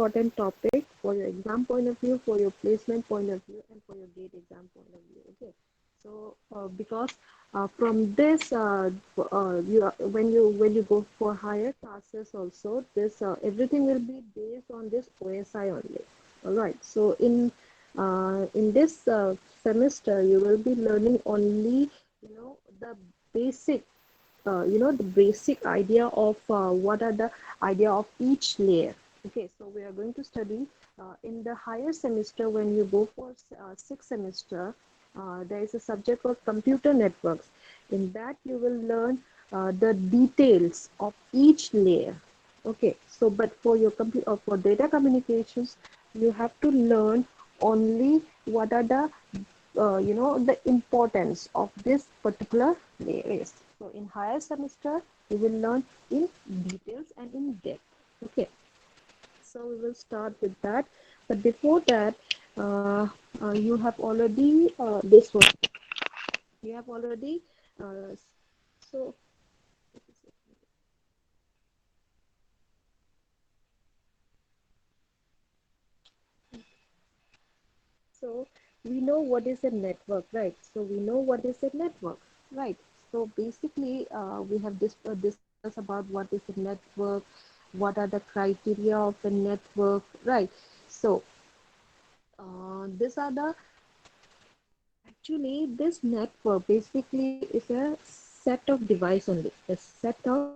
important topic for your exam point of view, for your placement point of view, and for your gate exam point of view. Okay, so because from this, when you go for higher classes, also this everything will be based on this OSI only. All right. So in this semester, you will be learning only the basic the basic idea of what are the idea of each layer. Okay, so we are going to study in the higher semester. When you go for sixth semester, there is a subject called computer networks. In that you will learn the details of each layer. Okay, so but for your for data communications, you have to learn only what are the the importance of this particular layers. So in higher semester, we will learn in details and in depth. Okay, so we will start with that. But before that, you have already this one. You have already so so we know what is a network, right? So we know what is a network, right? So basically, we have discussed about what is a network, what are the criteria of a network, right? So these are the actually this network basically is a set of device only, a set of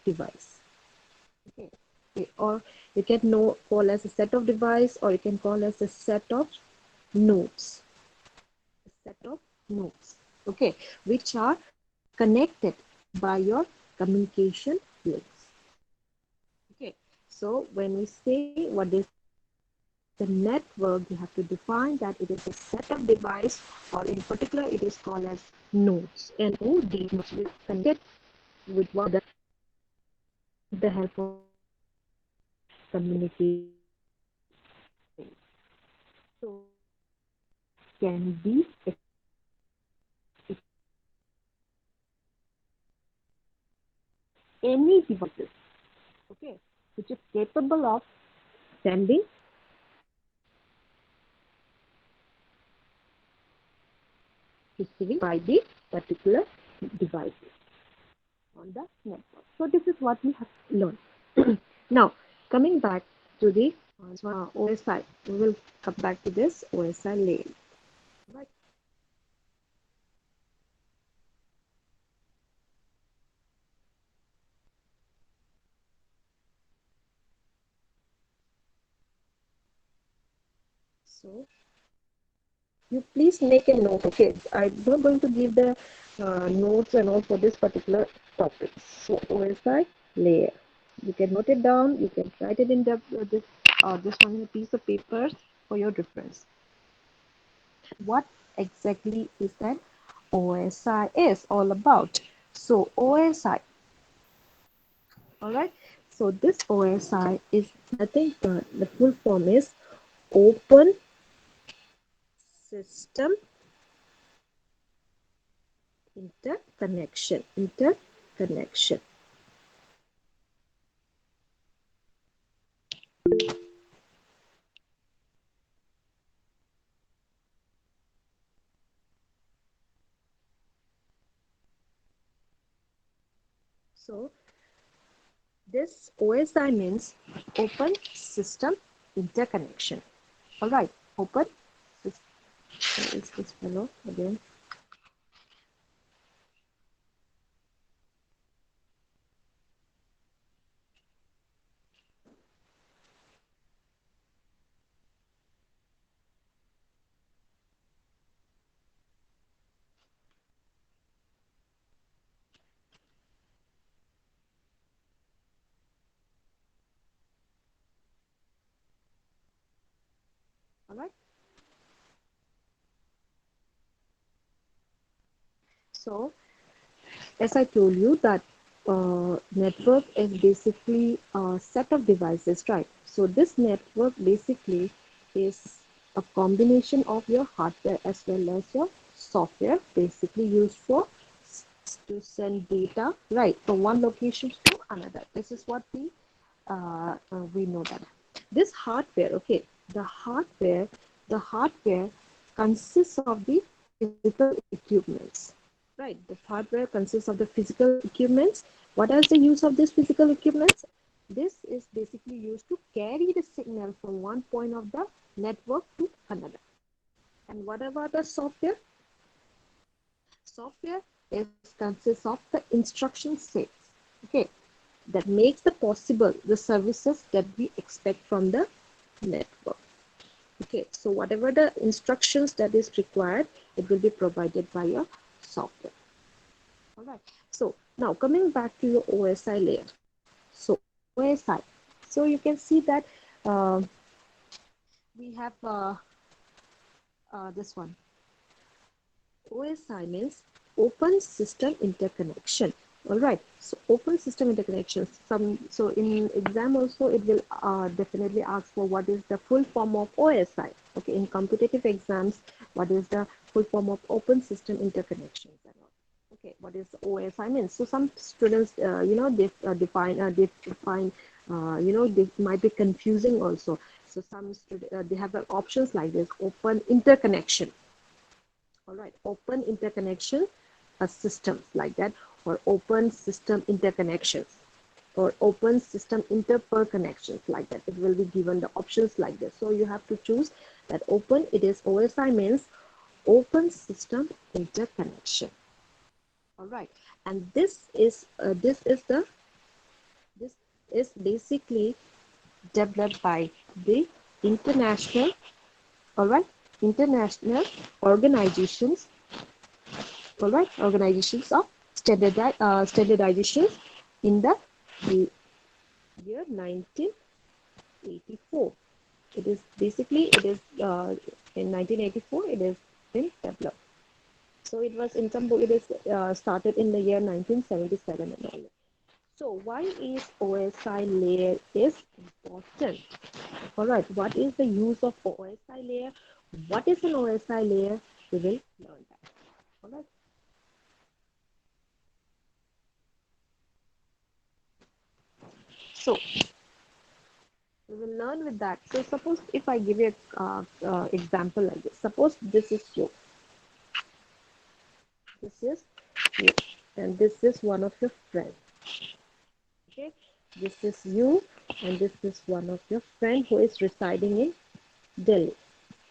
device. Okay. Or you can know call as a set of device, or you can call as a set of nodes, set of nodes, okay, which are connected by your communication links. Okay, so when we say what is a network, you have to define that it is a set of device, or in particular it is called as nodes. N-O-D, nodes will connect with one another with the help of communication links. So can be it can be any devices, okay, which is capable of sending, receiving by the particular devices on the network. So this is what we have learned. Now, coming back to the OSI, we will come back to this OSI layer. Right. So you please make a note. Okay, I'm not going to give the notes and all for this particular topic. So OSI layer. You can note it down. You can write it in this one piece of paper for your reference. What exactly is that OSI is all about? So OSI, all right. So this OSI is nothing but the full form is Open System Interconnection. Interconnection. So this OSI means Open System Interconnection. All right. Open. Where is this fellow again? All right. So as I told you that network is basically a set of devices, right? So this network basically is a combination of your hardware as well as your software, basically used for to send data, right, from one location to another. This is what we we know that this hardware, okay, the hardware, the hardware consists of the physical equipments, right? The hardware consists of the physical equipments. What is the use of this physical equipments? This is basically used to carry the signal from one point of the network to another. And what about the software? Software is consists of the instruction sets, okay, that makes the possible the services that we expect from the network. Okay, so whatever the instructions that is required, it will be provided by your software. All right. So now coming back to your OSI layer. So OSI. So you can see that uh, we have this one. OSI means open system interconnection. All right. So open system interconnection. So in exam also it will definitely ask for what is the full form of OSI. Okay. In competitive exams, what is the full form of open system interconnections and all. Okay. What is OSI means? So some students, they define. They might be confusing also. So some they have the options like this: open interconnection, all right, open interconnection systems like that, or open system interconnections, or open system interper connections like that. It will be given the options like this. So you have to choose that open. It is OSI means open system interconnection. All right, and this is basically developed by the international, all right, international organizations, all right, organizations of standardizations in the year 1984. It is basically, it is in 1984 it is been developed. So it was in some book, it is started in the year 1977 and all. So why is OSI layer is important? All right, what is the use of OSI layer? What is an OSI layer? We will learn that. All right. So we will learn with that. So suppose if I give you a example like this. Suppose this is you. This is you. And this is one of your friends. Okay. This is you. And this is one of your friend who is residing in Delhi.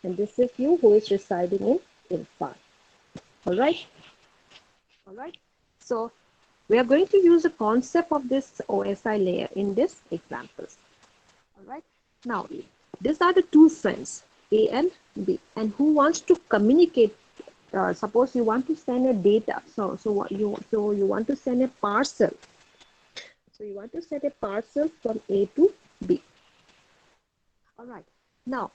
And this is you who is residing in Imphal. All right. All right. So we are going to use the concept of this OSI layer in this examples. All right. Now, these are the two friends, A and B, and who wants to communicate. Suppose you want to send a data. So you want to send a parcel. So you want to send a parcel from A to B. All right. Now,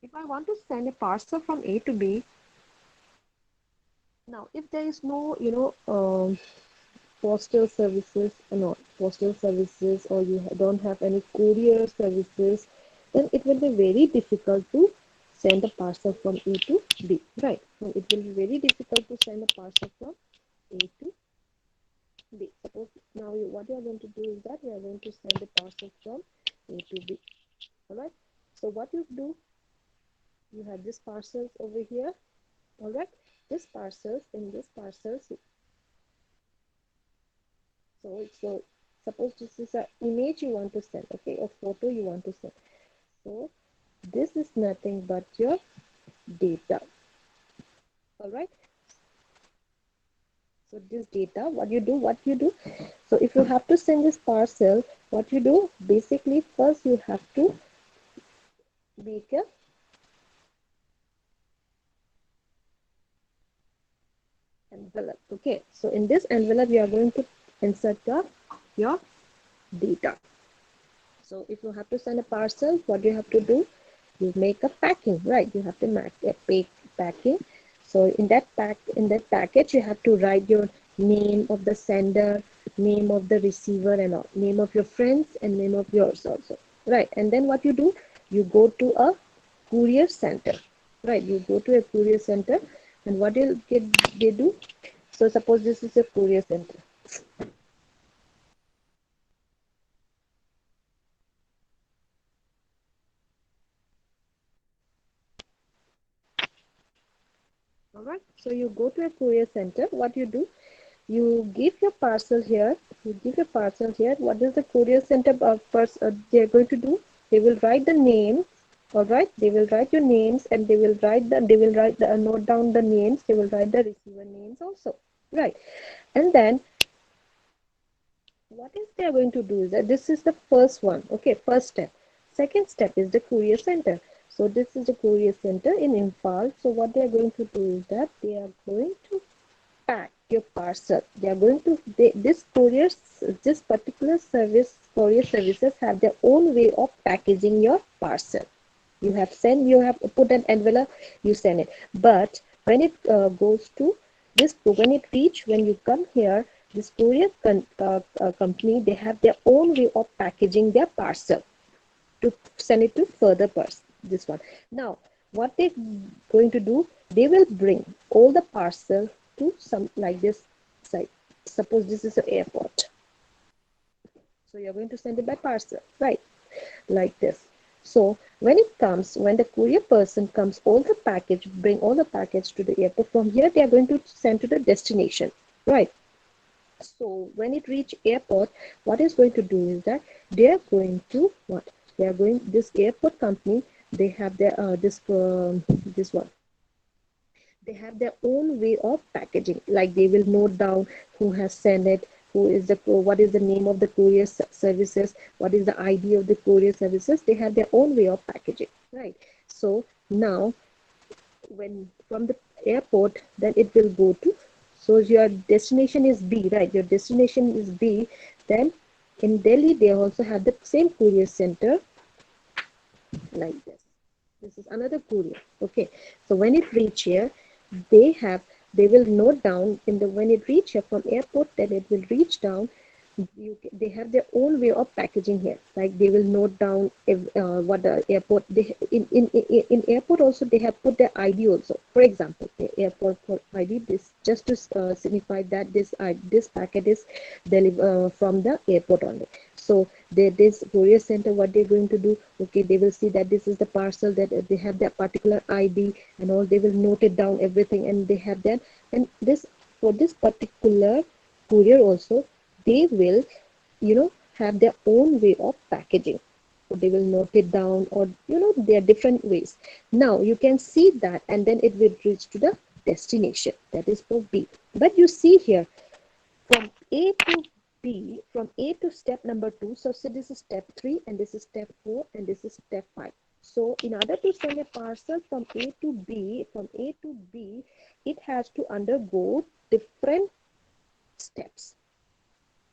if I want to send a parcel from A to B, now if there is no, postal services or not postal services, or you don't have any courier services, then it will be very difficult to send a parcel from A to B, right? So it will be very difficult to send a parcel from A to B. Suppose now what you are going to do is that you are going to send a parcel from A to B. All right. So what you do, you have this parcels over here. All right. This parcels, in this parcels, so suppose this is an image you want to send, okay, a photo you want to send. So this is nothing but your data. All right. So this data, what you do. So if you have to send this parcel, what you do, basically first you have to make a envelope. Okay. So in this envelope, you are going to insert your data. So if you have to send a parcel, what you have to do, you make a packing, right? You have to make a packing. So in that package, you have to write your name of the sender, name of the receiver, and all, name of your friends, and name of yours also, right? And then what you do, you go to a courier center, right? You go to a courier center, and what they do? So suppose this is a courier center. All right. So you go to a courier center. What you do, you give your parcel here. You give your parcel here. What is the courier center they are going to do? They will write the name. All right. They will write your names, and they will write the note down the names. They will write the receiver names also. Right. And then what is they are going to do is that this is the first one. Okay, first step. Second step is the courier center. So this is the courier center in Imphal. So what they are going to do is that they are going to pack your parcel. They are going to this particular courier services have their own way of packaging your parcel. You have put an envelope, you send it. But when it goes to when it reach, when you come here, this company, they have their own way of packaging their parcel to send it to further this one. Now, what they going to do, they will bring all the parcel to some like this site. Suppose this is an airport. So you're going to send it by parcel, right? Like this. So when the courier person comes, bring all the package to the airport. From here, they are going to send to the destination, right? So when it reach airport, what is going to do is that they are going to what? They are going this airport company. They have their this one. They have their own way of packaging. Like they will note down who has sent it, what is the name of the courier services, what is the ID of the courier services. They have their own way of packaging, right? So now when from the airport, then it will go to, so your destination is B, right? Your destination is B. Then in Delhi they also have the same courier center like this. This is another courier. Okay, so when it reach here, they have they will note down in the when it reach here from airport, then it will reach down. They have their own way of packaging here. Like they will note down what the airport in airport also they have put their ID also. For example, the airport for ID, this just to signify that this packet is from the airport only. So this courier center, what they're going to do, okay, they will see that this is the parcel, that they have that particular ID and all. They will note it down everything, and they have that. And this for this particular courier also, they will have their own way of packaging. So they will note it down, or there are different ways. Now you can see that, and then it will reach to the destination, that is for B. But you see here, from A to B, from A to step number 2. So this is step 3, and this is step 4, and this is step 5. So in order to send a parcel from A to B, it has to undergo different steps,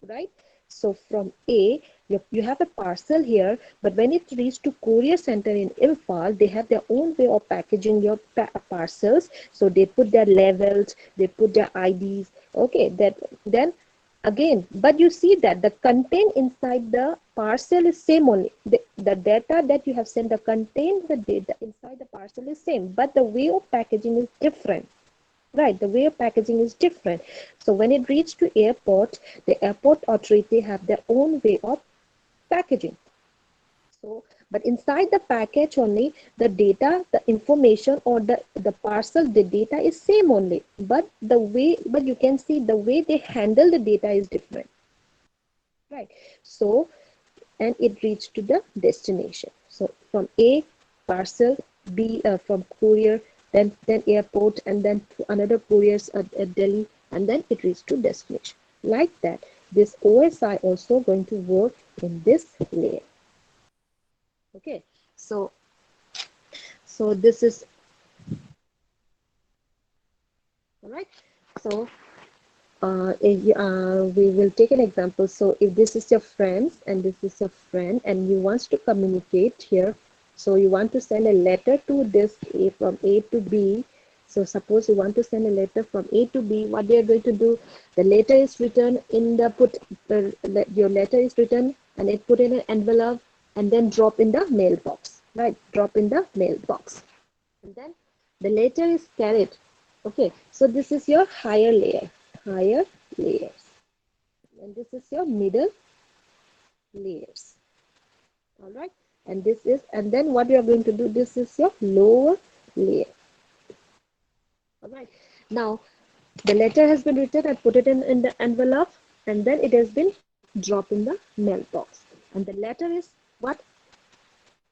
right? So from A, you have a parcel here, but when it reaches to courier center in Imphal, they have their own way of packaging your parcels. So they put their labels, they put their IDs. Okay, that then again, but you see that the content inside the parcel is same only. The data that you have sent, the data inside the parcel is same, but the way of packaging is different. Right, the way of packaging is different. So when it reaches to airport, the airport authority have their own way of packaging. So, but inside the package only, the data, the information, or the parcel, the data is same only. But you can see the way they handle the data is different. Right. So and it reached to the destination. So from A, parcel, B, from courier, then airport, and then another couriers at Delhi, and then it reached to destination. Like that, this OSI also going to work in this layer. Okay, so this is all right. So we will take an example. So if this is your friends and this is your friend, and you want to communicate here, so you want to send a letter to this from A to B. So suppose you want to send a letter from A to B, what they are going to do, the letter is written in the your letter is written, and it put in an envelope, and then drop in the mailbox, right? Drop in the mailbox, and then the letter is carried. Okay, so this is your higher layers, and this is your middle layers. All right, and then what you are going to do, this is your lower layer. All right. Now the letter has been written and put it in the envelope, and then it has been dropped in the mailbox. And the letter is what?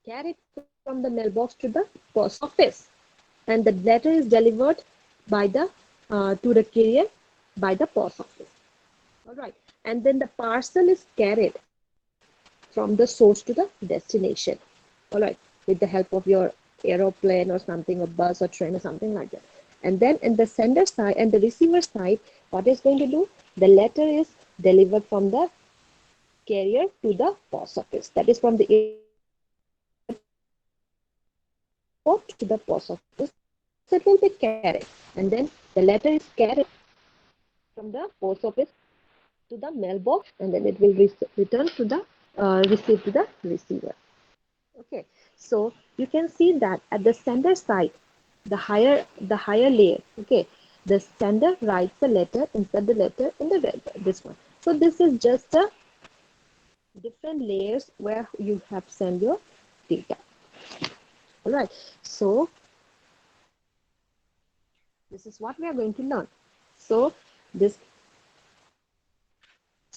Carried from the mailbox to the post office. And the letter is delivered by the to the carrier by the post office. All right. And then the parcel is carried from the source to the destination. All right. With the help of your aeroplane or something, or bus or train or something like that. And then in the sender side and the receiver side, what is going to do? The letter is delivered from the carrier to the post office. That is from the airport to the post office. And then the parcel will be carried. And then the letter is carried from the post office to the mailbox, and then it will return to the receive to the receiver. Okay, so you can see that at the sender side, the higher layer. Okay, the sender writes the letter, insert the letter in the this one. So this is just a different layers where you have sent your data. All right, so this is what we are going to learn. So this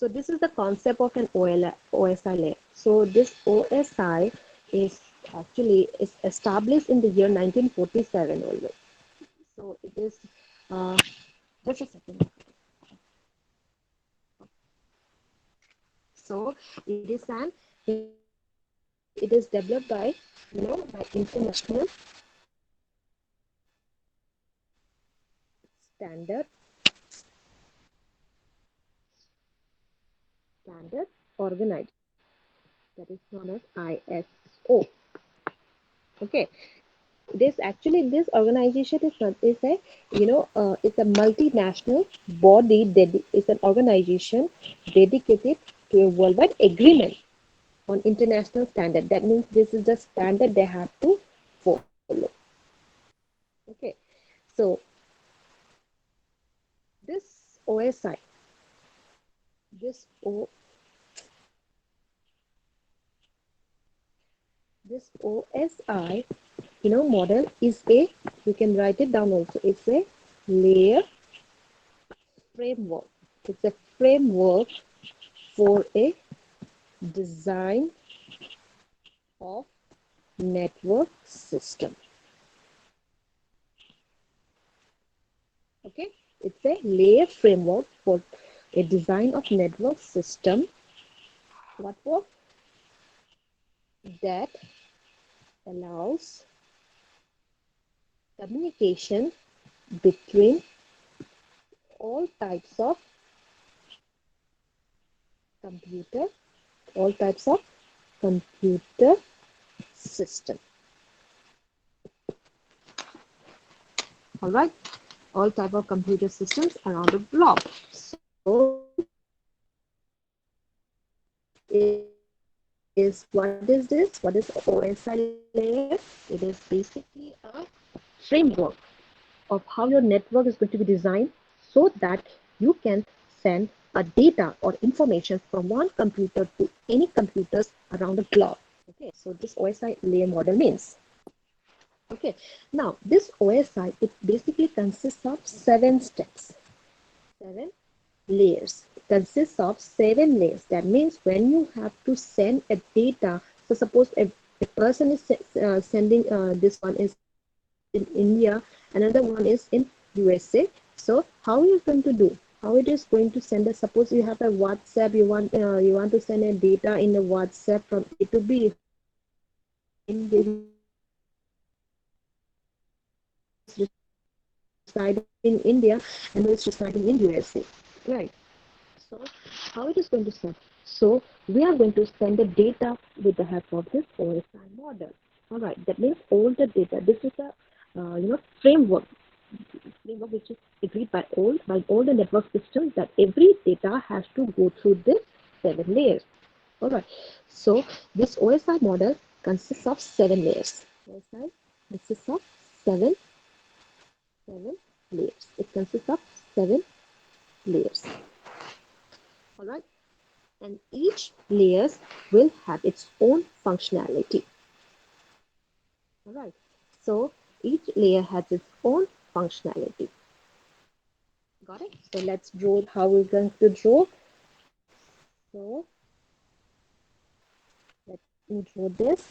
this is the concept of an OSI layer. So this OSI is actually is established in the year 1947 always. So it is uh, just a second. So it is an it is developed by by international standard organization that is known as ISO. Okay, this organization is not is a it's a multinational body that is an organization dedicated to a worldwide agreement on international standard. That means this is the standard they have to follow. Okay, so this OSI, this O this OSI model is a, you can write it down also, it's a layer framework. It's a framework for a design of network system. Okay, it's a layer framework for a design of network system. What for? That allows communication between all types of computer, all types of computer system. All right, all type of computer systems around the globe. So this is, what is this? What is OSI layer? It is basically a framework of how your network is going to be designed so that you can send a data or information from one computer to any computers around the globe. Okay, so this OSI layer model means. Okay, now this OSI, it basically consists of 7 steps, 7 layers. It consists of 7 layers. That means when you have to send a data, so suppose a person is sending, this one is in India, another one is in USA. So how are you going to do? How it is going to send a, suppose you have a WhatsApp, you want to send a data in a WhatsApp from A to B, who is residing in India, and who is residing in USA, right? So how it is going to send? So we are going to send the data with the help of this OSI model. All right, that means all the data. This is a framework which is agreed by all the network systems, that every data has to go through this 7 layers. All right. So this OSI model consists of 7 layers. OSI consists of seven seven layers. It consists of 7 layers. All right. And each layers will have its own functionality. All right. So each layer has its own functionality. Got it? So let's draw how we're going to draw. So let me draw this.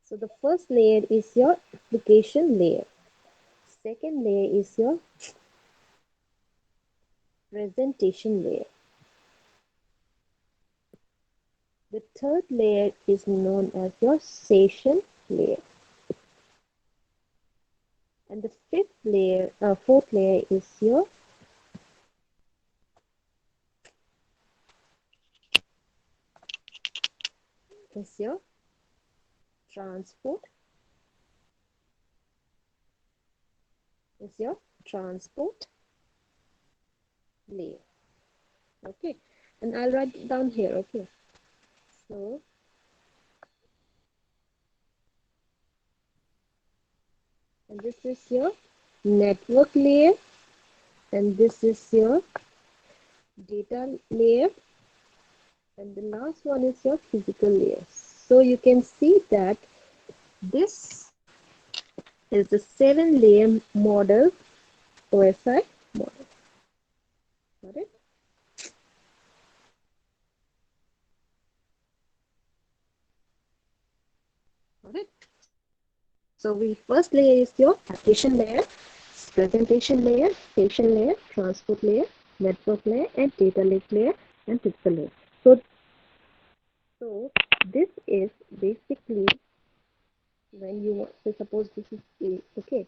So the first layer is your application layer. Second layer is your presentation layer. The third layer is known as your session layer. And the fourth layer is your transport is your transport layer. Okay, and I'll write it down here. Okay, so and this is your network layer, and this is your data layer, and the last one is your physical layer. So you can see that this is the 7-layer model OSI model. Got it? Got it? So we first layer is your application layer, presentation layer, session layer, transport layer, network layer, and data lake layer, and pixel layer. So this is basically when you want, so suppose this is A, okay,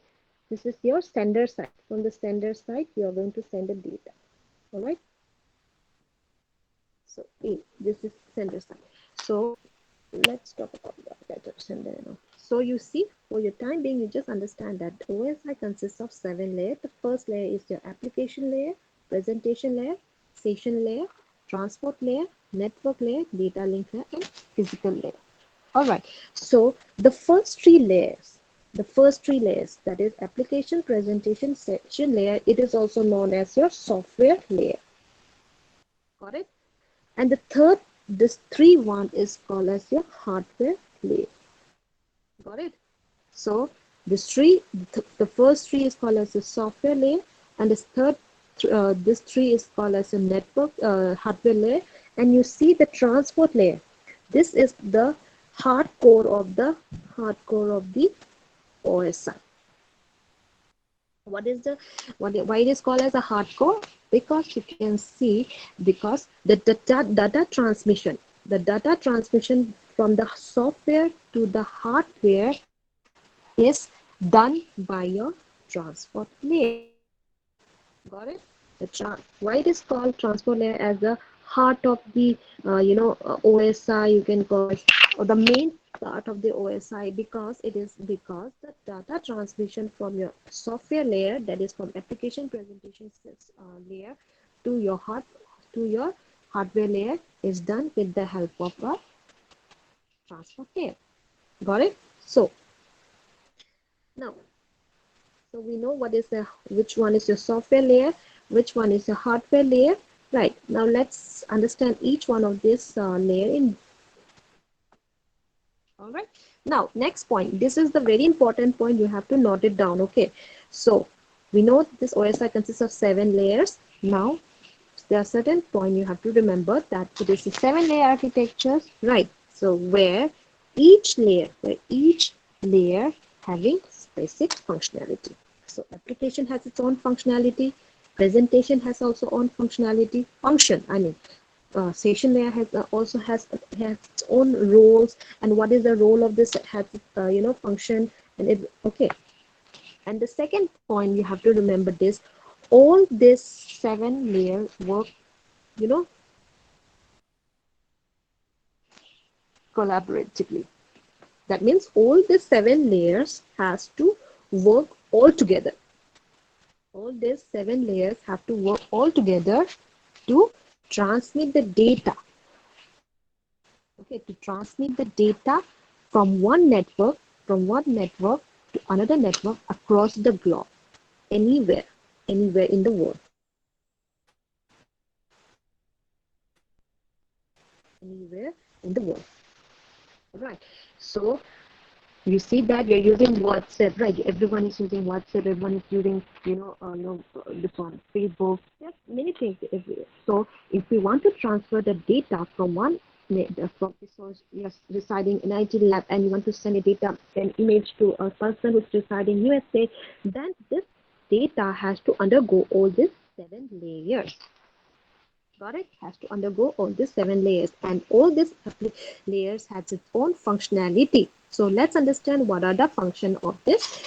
this is your sender side. From the sender side, you are going to send the data. All right. So A, this is sender side. So let's talk about that better sender. So you see, for your time being, you just understand that OSI consists of 7 layers. The first layer is your application layer, presentation layer, session layer, transport layer, network layer, data link layer, and physical layer. All right. So the first three layers, that is application, presentation, session layer, it is also known as your software layer. Got it? And the third, this 3-1 is called as your hardware layer. Got it? So the first tree is called as a software layer, and this tree is called as a network hardware layer. And you see the transport layer. This is the hardcore of the OSI. Why it is called as a hardcore? Because you can see, because the data transmission from the software to the hardware is done by your transport layer. Got it? Why it is called transport layer as the heart of the OSI, you can call it, or the main part of the OSI, because the data transmission from your software layer, that is from application presentation layer to your hardware layer, is done with the help of a transport layer. Got it? So now, so we know which one is your software layer, which one is your hardware layer. Right. Now let's understand each one of this layer in. All right. Now next point. This is the very important point. You have to note it down. Okay. So we know this OSI consists of 7 layers. Now there are certain points you have to remember, that it is a 7-layer architecture. Right. So where each layer having specific functionality. So application has its own functionality, presentation has also own functionality, session layer also has its own roles, and what is the role of this has function, and it okay. And the second point you have to remember this: all this 7-layer work, you know, collaboratively. That means all the 7 layers has to work all together. All these 7 layers have to work all together to transmit the data. Okay, to transmit the data from one network to another network across the globe, anywhere, anywhere in the world. Anywhere in the world. All right. So you see that you're using WhatsApp, right? Everyone is using WhatsApp. Everyone is using, this one, Facebook. There's many things everywhere. So if we want to transfer the data from one from resource yes, residing in IT lab, and you want to send a data, an image to a person who's residing USA, then this data has to undergo all these 7 layers. Got it? Has to undergo all these 7 layers, and all these layers has its own functionality. So let's understand what are the function of this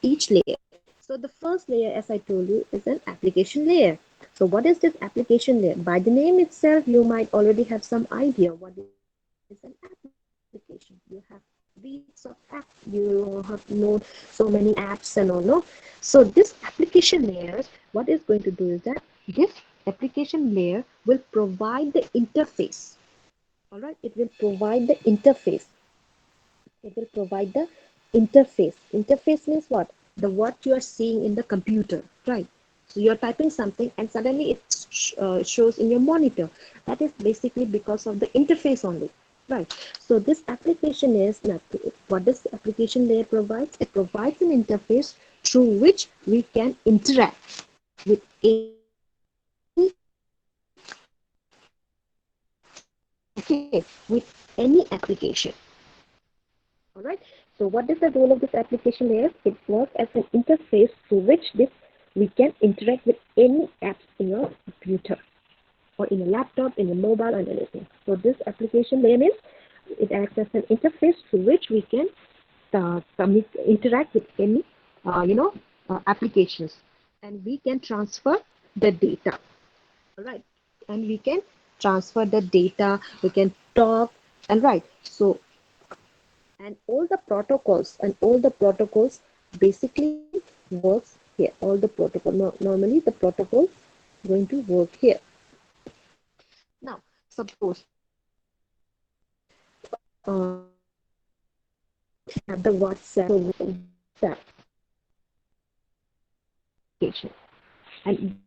each layer. So the first layer, as I told you, is an application layer. So what is this application layer? By the name itself, you might already have some idea what is an application. You have reads of apps. You have known so many apps and all. No? So this application layers, what is going to do is that this application layer will provide the interface. All right, it will provide the interface. It will provide the interface. Interface means what? The what you are seeing in the computer, right? So you're typing something and suddenly it shows in your monitor. That is basically because of the interface only, right? So this application is nothing. What does the application layer provides? It provides an interface through which we can interact with any okay with any application. All right. So what is the role of this application layer? It works as an interface through which this we can interact with any apps in your computer or in a laptop, in a mobile, or anything. So this application layer means it acts as an interface through which we can interact with any, applications, and we can transfer the data. All right, and we can transfer the data. We can talk, and right. So and all the protocols basically works here. All the protocol normally the protocol going to work here. Now suppose we have the WhatsApp. So WhatsApp application, and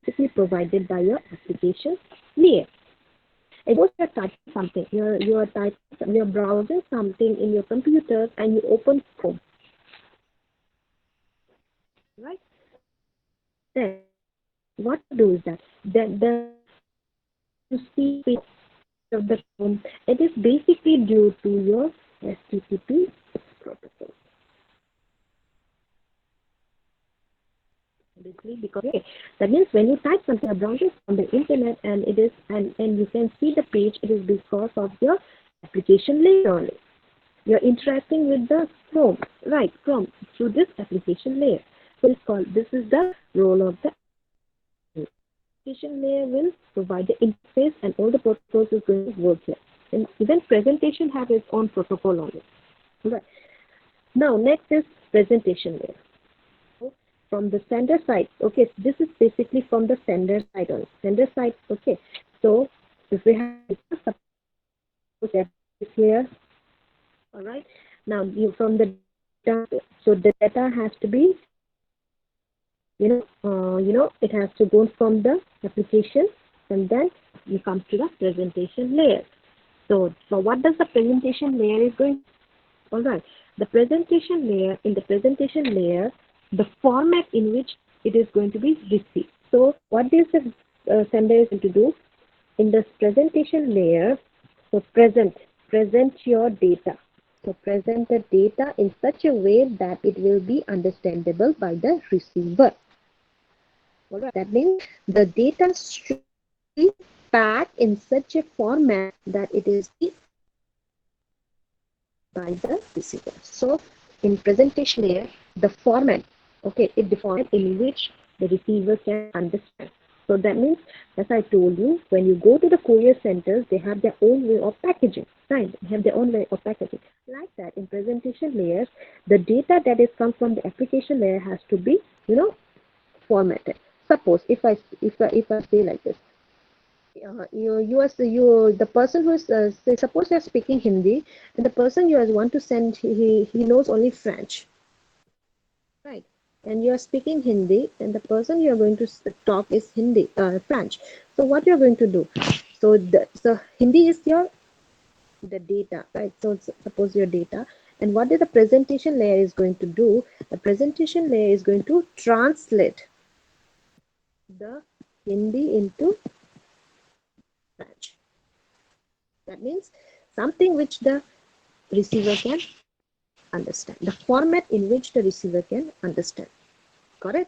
basically provided by your application layer. And suppose you're typing something, you're browsing something in your computer and you open Chrome, right? Then what you do is that the you see the of the Chrome, it is basically due to your HTTP protocol. Basically, because that means when you type something, a browser on the internet, and it is and you can see the page, it is because of your application layer only. You're interacting with the Chrome, right? Chrome through this application layer. So it's called. This is the role of the application layer. Will provide the interface, and all the protocols is going to work here. And even presentation have its own protocol on it. Right. Now next is presentation layer. So from the sender side, okay, this is basically from the sender side on sender side, okay. So if we have suppose is here, all right. Now you from the data, so the data has to be, it has to go from the application, and then you come to the presentation layer. So what does the presentation layer is going? All right. The presentation layer, in the presentation layer, the format in which it is going to be received. So what is the sender is going to do in this presentation layer? So present your data. So present the data in such a way that it will be understandable by the receiver. All right. That means the data should be packed in such a format that it is be by the receiver. So in presentation layer, the format, okay, it defines in which the receiver can understand. So that means, as I told you, when you go to the courier centers, they have their own way of packaging, right? They have their own way of packaging. Like that, in presentation layers, the data that is come from the application layer has to be, formatted. Suppose if I say like this, the person who is say, suppose you are speaking Hindi, and the person you want to send, he knows only French, right? And you are speaking Hindi, and the person you are going to talk is Hindi French. So what you are going to do? So Hindi is your the data, right? So suppose your data, and what is the presentation layer is going to do? The presentation layer is going to translate the Hindi into French. That means something which the receiver can understand, the format in which the receiver can understand. Got it?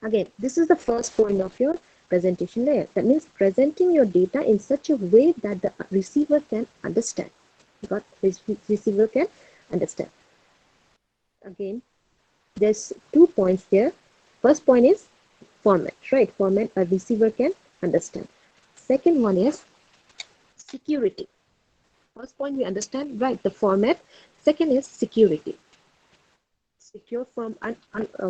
Again, this is the first point of your presentation layer. That means presenting your data in such a way that the receiver can understand. Got receiver can understand. Again, there's 2 points here. First point is format, right? Format a receiver can understand. Second one is security. First point we understand, right? The format. Second is security. Secure from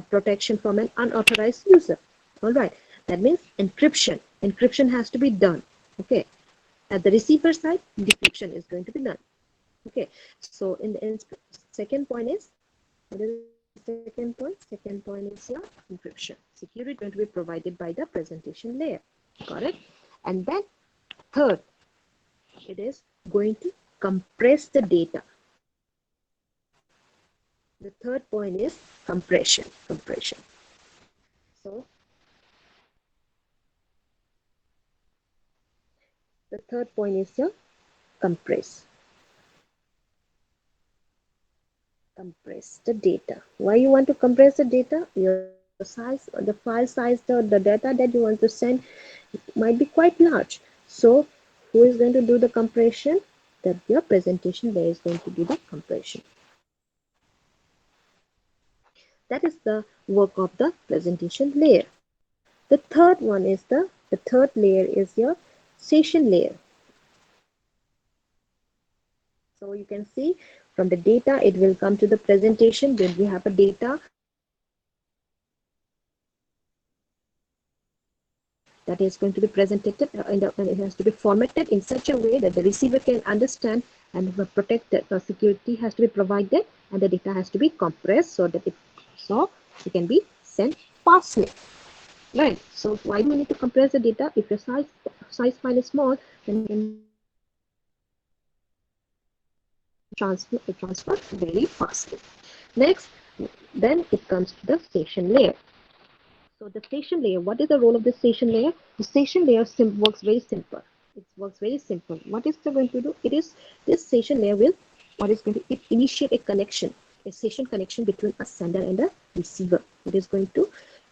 protection from an unauthorized user. All right. That means encryption. Encryption has to be done. Okay. At the receiver side, decryption is going to be done. Okay. So in second point is, what is the second point? Second point is your encryption. Security is going to be provided by the presentation layer. Got it? And then third, it is going to compress the data. The third point is compression. Compression. So the third point is your compress. Compress the data. Why you want to compress the data? Your size, the file size, the data that you want to send might be quite large. So who is going to do the compression? That your presentation layer is going to do the compression. That is the work of the presentation layer. The third one is the third layer is your session layer. So you can see from the data, it will come to the presentation. Then we have a data that is going to be presented and it has to be formatted in such a way that the receiver can understand and protected. Security has to be provided and the data has to be compressed so that it can be sent fastly. Right. So why do we need to compress the data? If your size file is small, then it can transfer very fastly. Next, then it comes to the session layer. So the station layer, what is the role of the station layer? The station layer works very simple. It works very simple. What is it going to do? It is this station layer will what is going to it initiate a connection, a session connection between a sender and a receiver. It is going to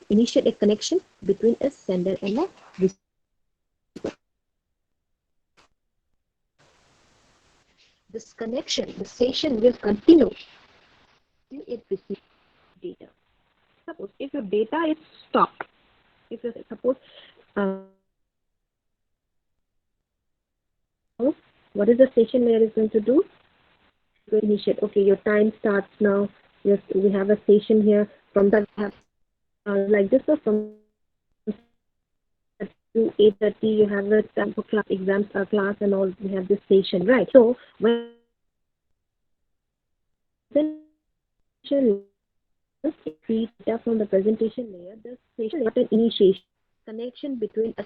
initiate a connection between a sender and a receiver. This connection, the session will continue till it receives data. Suppose if your data is stopped, if you suppose what is the station layer is going to do? To initiate. Okay, your time starts now. Yes, we have a station here. From that, we have like this. So from 7 to 8:30, you have a time for class exams, class, and all. We have this station, right? So when presentation it reads data from the presentation layer, the station layer initiation connection between a